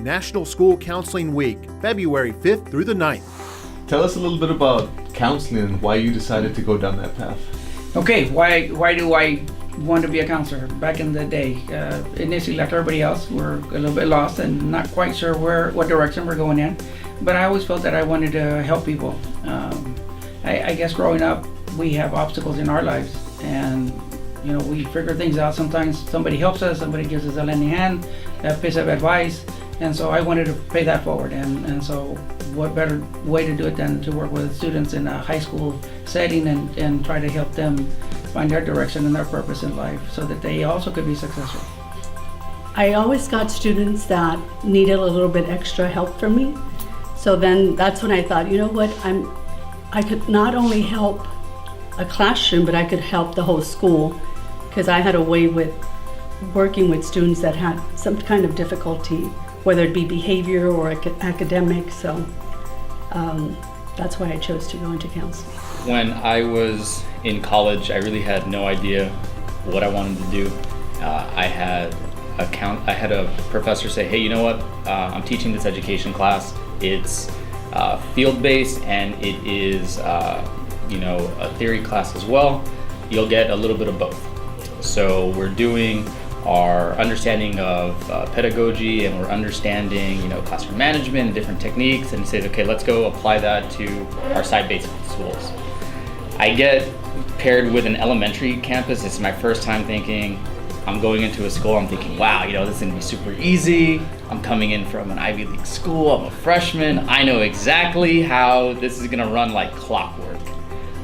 National School Counseling Week, February 5th through the 9th. Tell us a little bit about counseling and why you decided to go down that path. Okay, why do I want to be a counselor? Back in the day, initially, like everybody else, we're a little bit lost and not quite sure what direction we're going in. But I always felt that I wanted to help people. I guess growing up, we have obstacles in our lives, and we figure things out. Sometimes somebody helps us, somebody gives us a lending hand, a piece of advice, and so I wanted to pay that forward. And so what better way to do it than to work with students in a high school setting and try to help them find their direction and their purpose in life so that they also could be successful. I always got students that needed a little bit extra help from me. So then that's when I thought, you know what, I could not only help a classroom, but I could help the whole school, because I had a way with working with students that had some kind of difficulty, whether it be behavior or academic. So that's why I chose to go into counseling. When I was in college, I really had no idea what I wanted to do. I had a professor say, hey, you know what? I'm teaching this education class. It's field-based and it is a theory class as well. You'll get a little bit of both. So we're doing our understanding of pedagogy, and we're understanding classroom management and different techniques, and he says, okay, let's go apply that to our site-based schools. I get paired with an elementary campus. It's my first time thinking, I'm going into a school, I'm thinking, wow, this is gonna be super easy. I'm coming in from an Ivy League school, I'm a freshman. I know exactly how this is gonna run like clockwork.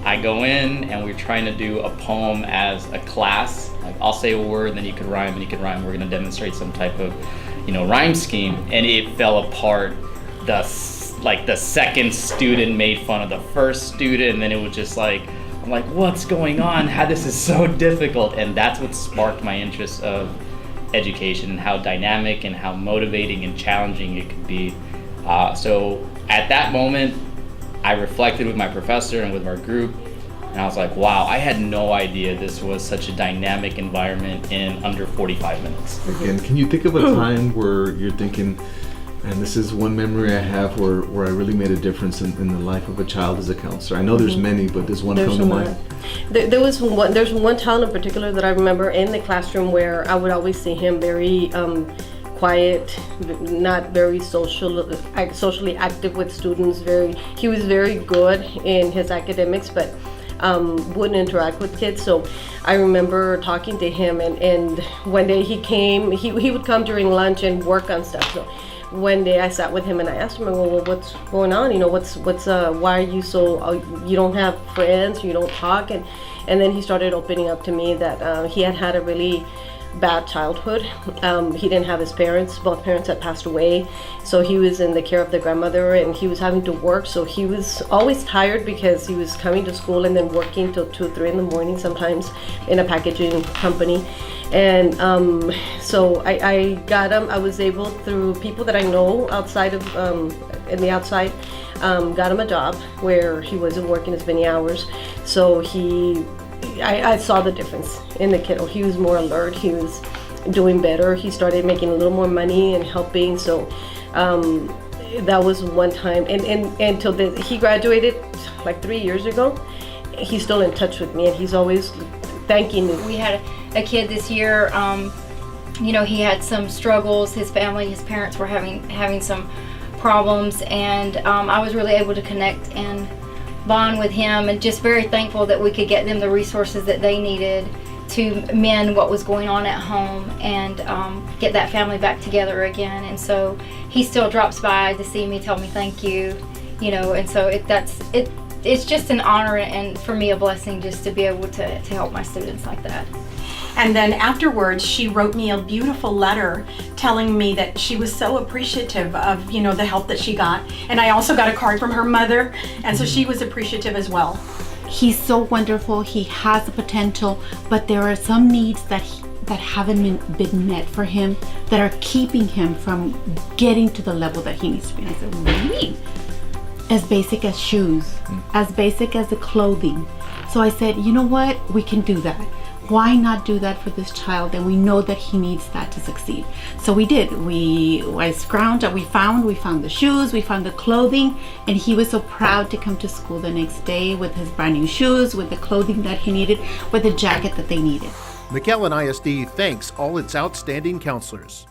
I go in and we're trying to do a poem as a class. Like I'll say a word, then you could rhyme, and you could rhyme. We're gonna demonstrate some type of, rhyme scheme, and it fell apart. The second student made fun of the first student, and then it was just like, I'm like, what's going on? How this is so difficult. And that's what sparked my interest of education and how dynamic and how motivating and challenging it could be. So at that moment, I reflected with my professor and with our group, and I was like, wow, I had no idea this was such a dynamic environment in under 45 minutes. Again, can you think of a time where you're thinking, and this is one memory I have where I really made a difference in the life of a child as a counselor? I know there's many, but there's one come to mind. There's one child in particular that I remember in the classroom where I would always see him very quiet, not very socially active with students. He was very good in his academics, but wouldn't interact with kids. So I remember talking to him, and one day he came. He would come during lunch and work on stuff. So one day I sat with him and I asked him, well, what's going on? Why are you so, you don't have friends, you don't talk? And then he started opening up to me that he had a really bad childhood. He didn't have his parents. Both parents had passed away. So he was in the care of the grandmother, and he was having to work. So he was always tired because he was coming to school and then working till 2 or 3 in the morning, sometimes in a packaging company. And so I got him. I was able, through people that I know outside of, in the outside, got him a job where he wasn't working as many hours. So I saw the difference in the kiddo. He was more alert. He was doing better. He started making a little more money and helping. So that was one time. And until he graduated like 3 years ago, he's still in touch with me, and he's always thanking me. We had a kid this year. He had some struggles. His parents were having some problems, and I was really able to connect and bond with him, and just very thankful that we could get them the resources that they needed to mend what was going on at home and get that family back together again. And so he still drops by to see me, tell me thank you, and so it's just an honor and for me a blessing just to be able to help my students like that. And then afterwards, she wrote me a beautiful letter telling me that she was so appreciative of, the help that she got. And I also got a card from her mother, and so she was appreciative as well. He's so wonderful. He has the potential, but there are some needs that haven't been met for him that are keeping him from getting to the level that he needs to be. And I said, what do you mean? As basic as shoes, as basic as the clothing. So I said, you know what? We can do that. why not do that for this child? And we know that he needs that to succeed. So we did. I scrounged. We found the shoes, we found the clothing, and he was so proud to come to school the next day with his brand new shoes, with the clothing that he needed, with the jacket that they needed. McAllen ISD thanks all its outstanding counselors.